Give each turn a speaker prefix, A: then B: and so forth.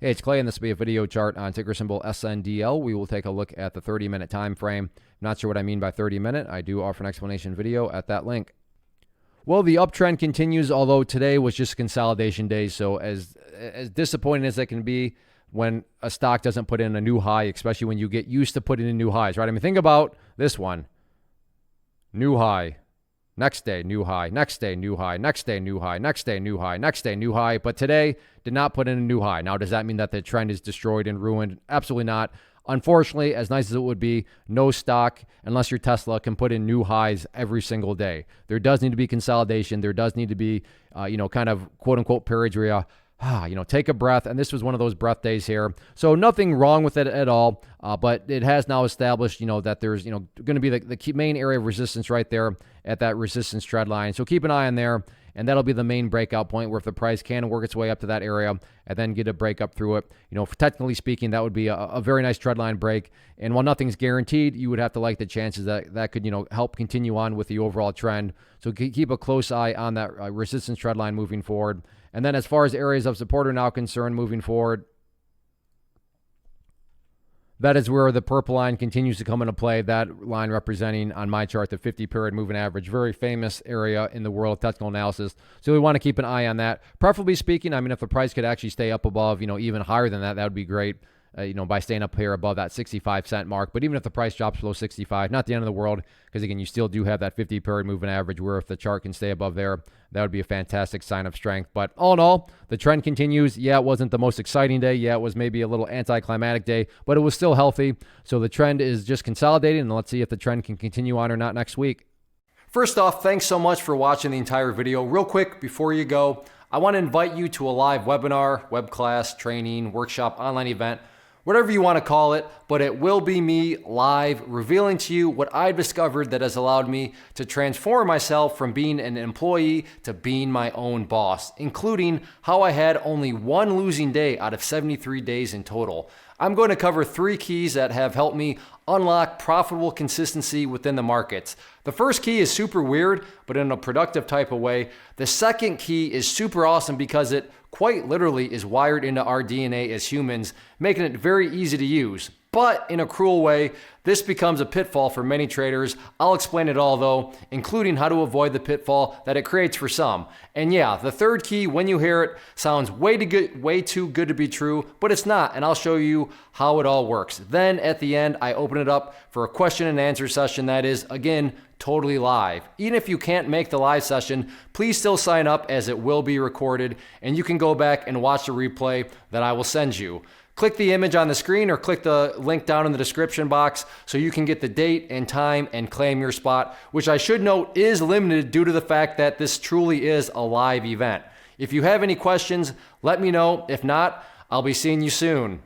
A: Hey, it's Clay, and this will be a video chart on ticker symbol SNDL. We will take a look at the 30-minute time frame. Not sure what I mean by 30-minute. I do offer an explanation video at that link. Well, the uptrend continues, although today was just consolidation day. So as disappointing as it can be when a stock doesn't put in a new high, especially when you get used to putting in new highs, right? I mean, think about this one. New high. Next day, new high. Next day, new high. Next day, new high. Next day, new high. Next day, new high. But today did not put in a new high. Now, does that mean that the trend is destroyed and ruined? Absolutely not. Unfortunately, as nice as it would be, no stock, unless you're Tesla, can put in new highs every single day. There does need to be consolidation. There does need to be, kind of quote-unquote periods where you take a breath, and this was one of those breath days here. So nothing wrong with it at all, but it has now established, that there's, going to be the key main area of resistance right there at that resistance trend line. So keep an eye on there, and that'll be the main breakout point where if the price can work its way up to that area and then get a break up through it, technically speaking, that would be a very nice trend line break. And while nothing's guaranteed, you would have to like the chances that could, help continue on with the overall trend. So keep a close eye on that resistance trend line moving forward. And then as far as areas of support are now concerned moving forward, that is where the purple line continues to come into play. That line representing on my chart the 50-period moving average, very famous area in the world of technical analysis. So we want to keep an eye on that. Preferably speaking, if the price could actually stay up above, even higher than that, that would be great. By staying up here above that 65-cent mark. But even if the price drops below 65, not the end of the world, because again, you still do have that 50-period moving average where if the chart can stay above there, that would be a fantastic sign of strength. But all in all, the trend continues. Yeah, it wasn't the most exciting day. Yeah, it was maybe a little anticlimactic day, but it was still healthy. So the trend is just consolidating, and let's see if the trend can continue on or not next week. First off, thanks so much for watching the entire video. Real quick, before you go, I want to invite you to a live webinar, web class, training, workshop, online event, whatever you want to call it, but it will be me live revealing to you what I've discovered that has allowed me to transform myself from being an employee to being my own boss, including how I had only one losing day out of 73 days in total. I'm going to cover 3 keys that have helped me unlock profitable consistency within the markets. The first key is super weird, but in a productive type of way. The second key is super awesome because it quite literally is wired into our DNA as humans, making it very easy to use. But in a cruel way, this becomes a pitfall for many traders. I'll explain it all though, including how to avoid the pitfall that it creates for some. And yeah, the third key, when you hear it, sounds way too good to be true, but it's not, and I'll show you how it all works. Then at the end, I open it up for a question and answer session that is, again, totally live. Even if you can't make the live session, please still sign up as it will be recorded, and you can go back and watch the replay that I will send you. Click the image on the screen or click the link down in the description box so you can get the date and time and claim your spot, which I should note is limited due to the fact that this truly is a live event. If you have any questions, let me know. If not, I'll be seeing you soon.